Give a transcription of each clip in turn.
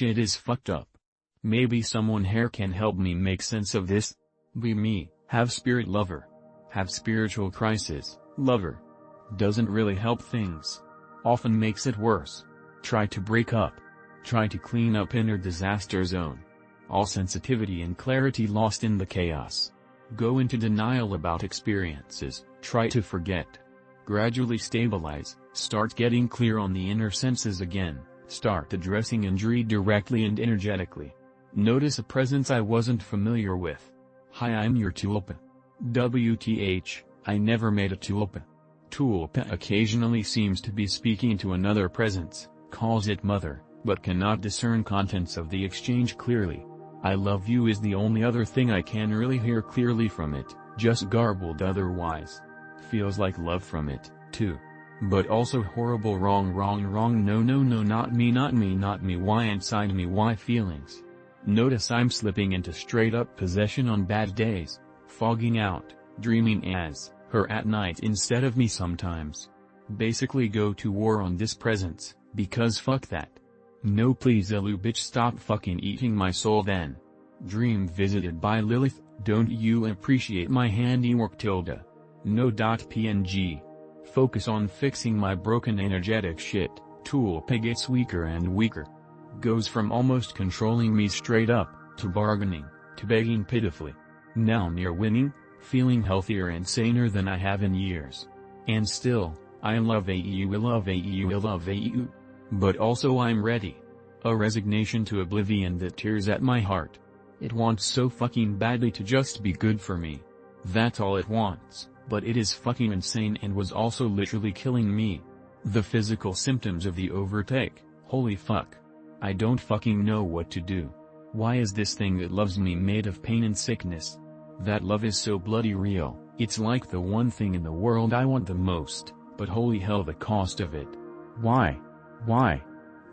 shit is fucked up. Maybe someone here can help me make sense of this. Be me, have spirit lover. Have spiritual crisis, lover. Doesn't really help things. Often makes it worse. Try to break up. Try to clean up inner disaster zone. All sensitivity and clarity lost in the chaos. Go into denial about experiences, try to forget. Gradually stabilize, start getting clear on the inner senses again, start addressing injury directly and energetically. Notice a presence I wasn't familiar with. Hi, I'm your tulpa. WTH, I never made a tulpa. Tulpa occasionally seems to be speaking to another presence, calls it mother, but cannot discern contents of the exchange clearly. I love you is the only other thing I can really hear clearly from it, just garbled otherwise. Feels like love from it, too. But also horrible wrong no not me why inside me why feelings. Notice I'm slipping into straight up possession on bad days, fogging out, dreaming as her at night instead of me sometimes. Basically go to war on this presence, because fuck that. No please Elu bitch stop fucking eating my soul then. Dream visited by Lilith, don't you appreciate my handiwork tilde. No .png. Focus on fixing my broken energetic shit, tulpa gets weaker and weaker. Goes from almost controlling me straight up, to bargaining, to begging pitifully. Now near winning, feeling healthier and saner than I have in years. And still, I love AEU. But also I'm ready. A resignation to oblivion that tears at my heart. It wants so fucking badly to just be good for me. That's all it wants, but it is fucking insane and was also literally killing me. The physical symptoms of the overtake, holy fuck. I don't fucking know what to do. Why is this thing that loves me made of pain and sickness? That love is so bloody real, it's like the one thing in the world I want the most, but holy hell the cost of it. Why? Why?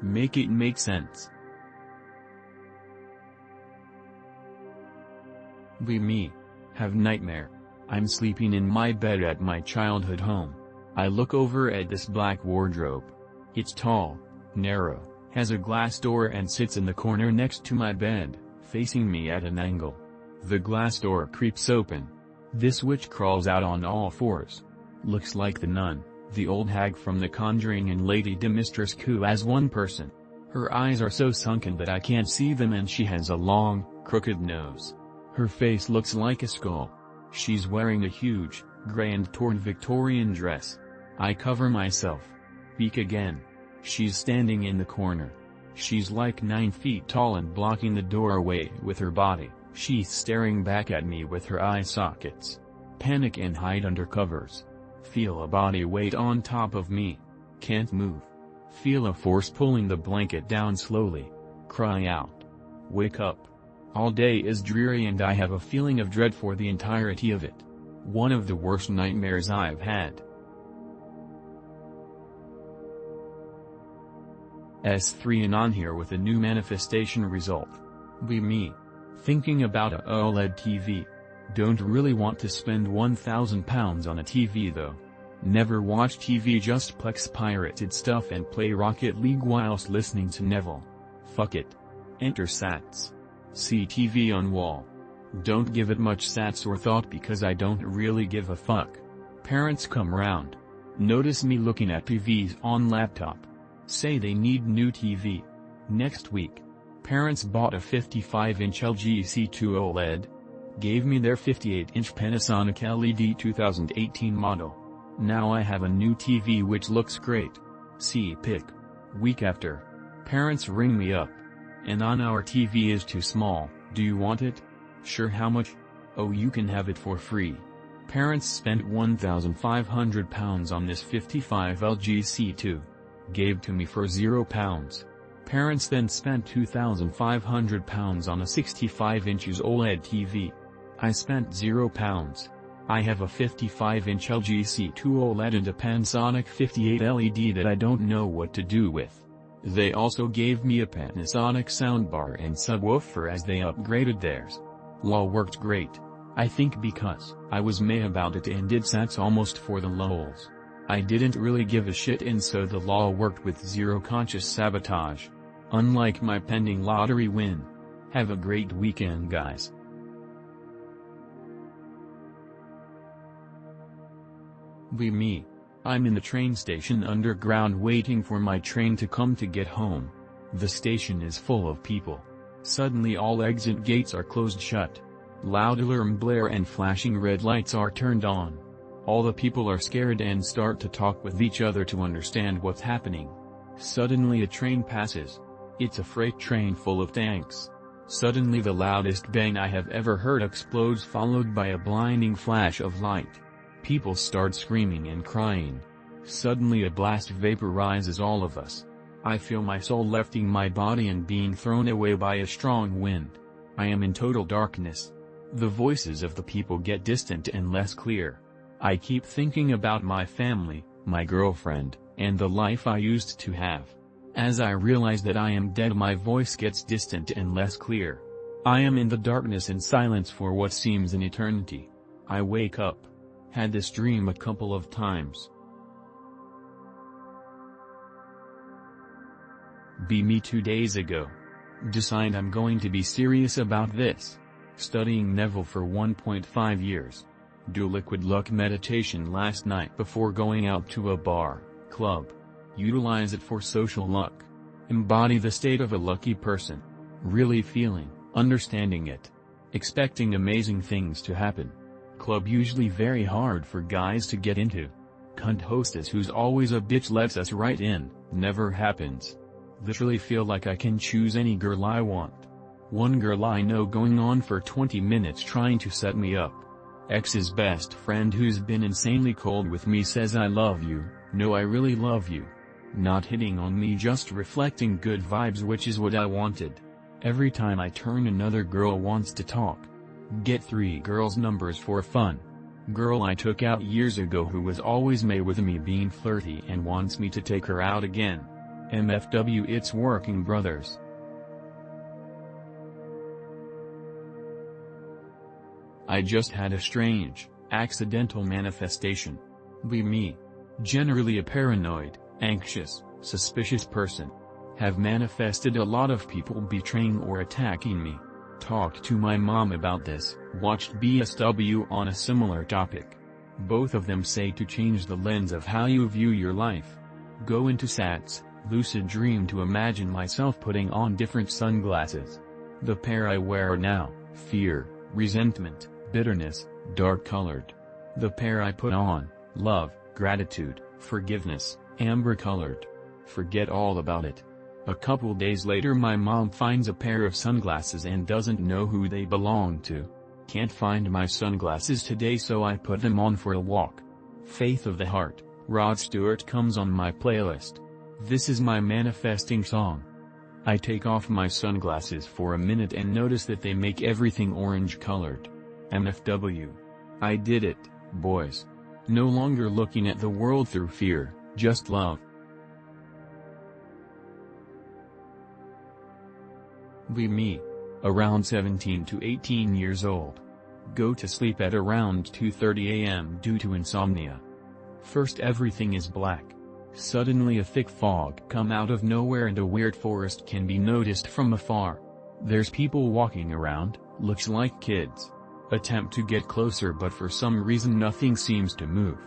Make it make sense. Be me. Have nightmare. I'm sleeping in my bed at my childhood home. I look over at this black wardrobe. It's tall, narrow, has a glass door and sits in the corner next to my bed, facing me at an angle. The glass door creeps open. This witch crawls out on all fours. Looks like the nun, the old hag from The Conjuring and Lady Dimitrescu as one person. Her eyes are so sunken that I can't see them and she has a long, crooked nose. Her face looks like a skull. She's wearing a huge, grand torn Victorian dress. I cover myself. Peek again. She's standing in the corner. She's like 9 feet tall and blocking the doorway with her body. She's staring back at me with her eye sockets. Panic and hide under covers. Feel a body weight on top of me. Can't move. Feel a force pulling the blanket down slowly. Cry out. Wake up. All day is dreary and I have a feeling of dread for the entirety of it. One of the worst nightmares I've had. S3 and on here with a new manifestation result. Be me. Thinking about a OLED TV. Don't really want to spend £1,000 on a TV though. Never watch TV, just plex pirated stuff and play Rocket League whilst listening to Neville. Fuck it. Enter sats. See TV on wall. Don't give it much sats or thought because I don't really give a fuck. Parents come round. Notice me looking at TVs on laptop. Say they need new TV. Next week. Parents bought a 55-inch LG C2 OLED. Gave me their 58-inch Panasonic LED 2018 model. Now I have a new TV which looks great. See pic. Week after. Parents ring me up. And on our TV is too small, do you want it? Sure, how much? Oh, you can have it for free. Parents spent £1,500 on this 55 LG C2. Gave to me for £0. Parents then spent £2,500 on a 65 inches OLED TV. I spent £0. I have a 55-inch LG C2 OLED and a Panasonic 58 LED that I don't know what to do with. They also gave me a Panasonic soundbar and subwoofer as they upgraded theirs. Lol worked great. I think because I was meh about it and did sats almost for the lols. I didn't really give a shit and so the lol worked with zero conscious sabotage. unlike my pending lottery win. Have a great weekend, guys. Me. I'm in the train station underground waiting for my train to come to get home. The station is full of people. Suddenly all exit gates are closed shut. Loud alarm blare and flashing red lights are turned on. All the people are scared and start to talk with each other to understand what's happening. Suddenly a train passes. It's a freight train full of tanks. Suddenly the loudest bang I have ever heard explodes, followed by a blinding flash of light. People start screaming and crying. Suddenly a blast vaporizes all of us. I feel my soul leaving my body and being thrown away by a strong wind. I am in total darkness. The voices of the people get distant and less clear. I keep thinking about my family, my girlfriend, and the life I used to have. As I realize that I am dead, my voice gets distant and less clear. I am in the darkness and silence for what seems an eternity. I wake up. Had this dream a couple of times. Me 2 days ago. Decide I'm going to be serious about this. Studying Neville for 1.5 years. Do liquid luck meditation last night before going out to a bar, club. Utilize it for social luck. Embody the state of a lucky person. Really feeling, understanding it. Expecting amazing things to happen. Club usually very hard for guys to get into. Cunt hostess who's always a bitch lets us right in, never happens. Literally feel like I can choose any girl I want. One girl I know going on for 20 minutes trying to set me up. Ex's best friend who's been insanely cold with me says I love you, no I really love you. Not hitting on me, just reflecting good vibes, which is what I wanted. Every time I turn another girl wants to talk. Get 3 girls' numbers for fun. Girl I took out years ago who was always mad with me being flirty and wants me to take her out again. MFW, it's working, brothers. I just had a strange, accidental manifestation. Me. Generally a paranoid, anxious, suspicious person. Have manifested a lot of people betraying or attacking me. Talked to my mom about this, watched BSW on a similar topic. Both of them say to change the lens of how you view your life. Go into SATs, lucid dream to imagine myself putting on different sunglasses. The pair I wear now, fear, resentment, bitterness, dark colored. The pair I put on, love, gratitude, forgiveness, amber colored. Forget all about it. A couple days later my mom finds a pair of sunglasses and doesn't know who they belong to. Can't find my sunglasses today, so I put them on for a walk. Faith of the Heart, Rod Stewart comes on my playlist. This is my manifesting song. I take off my sunglasses for a minute and notice that they make everything orange colored. MFW. I did it, boys. No longer looking at the world through fear, just love. Me. Around 17 to 18 years old. Go to sleep at around 2:30 a.m. due to insomnia. First everything is black. Suddenly a thick fog come out of nowhere and a weird forest can be noticed from afar. There's people walking around, looks like kids. Attempt to get closer but for some reason nothing seems to move.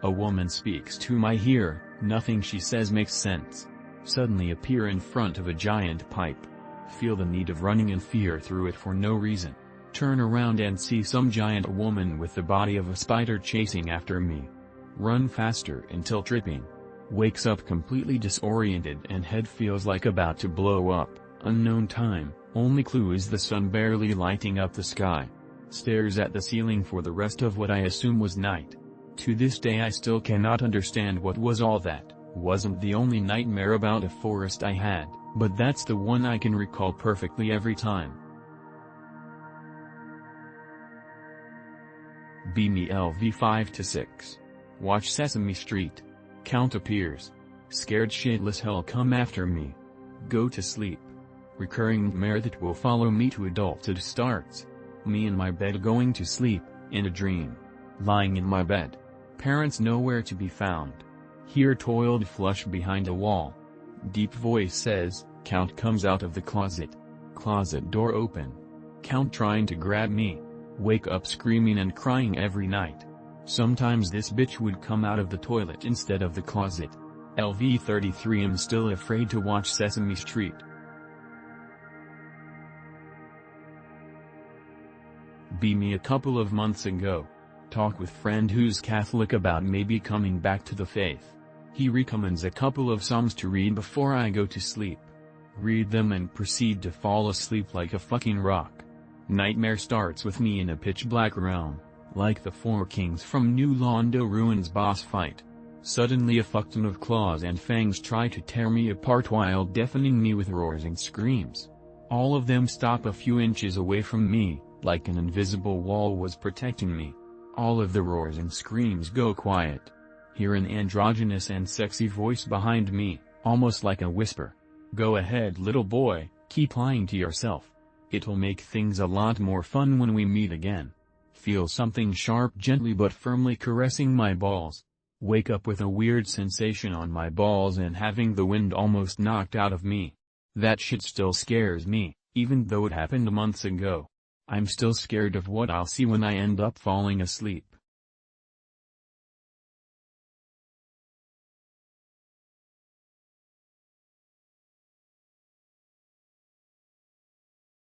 A woman speaks to my ear, nothing she says makes sense. Suddenly appear in front of a giant pipe. Feel the need of running and fear through it for no reason. Turn around and see some giant woman with the body of a spider chasing after me. Run faster until tripping. Wakes up completely disoriented and head feels like about to blow up. Unknown time, only clue is the sun barely lighting up the sky. Stares at the ceiling for the rest of what I assume was night. To this day I still cannot understand what was all that. Wasn't the only nightmare about a forest I had, but that's the one I can recall perfectly every time. Me LV 5 to 6. Watch Sesame Street. Count appears. Scared shitless hell come after me. Go to sleep. Recurring nightmare that will follow me to adulthood starts. Me in my bed going to sleep, in a dream. Lying in my bed. Parents nowhere to be found. Hear toiled flush behind a wall. Deep voice says, Count comes out of the closet. Closet door open. Count trying to grab me. Wake up screaming and crying every night. Sometimes this bitch would come out of the toilet instead of the closet. LV33 am still afraid to watch Sesame Street. Be me a couple of months ago. Talk with friend who's Catholic about maybe coming back to the faith. He recommends a couple of psalms to read before I go to sleep. Read them and proceed to fall asleep like a fucking rock. Nightmare starts with me in a pitch-black realm, like the Four Kings from New Londo Ruins boss fight. Suddenly a fuckton of claws and fangs try to tear me apart while deafening me with roars and screams. All of them stop a few inches away from me, like an invisible wall was protecting me. All of the roars and screams go quiet. Hear an androgynous and sexy voice behind me, almost like a whisper. Go ahead little boy, keep lying to yourself. It'll make things a lot more fun when we meet again. Feel something sharp gently but firmly caressing my balls. Wake up with a weird sensation on my balls and having the wind almost knocked out of me. That shit still scares me, even though it happened months ago. I'm still scared of what I'll see when I end up falling asleep.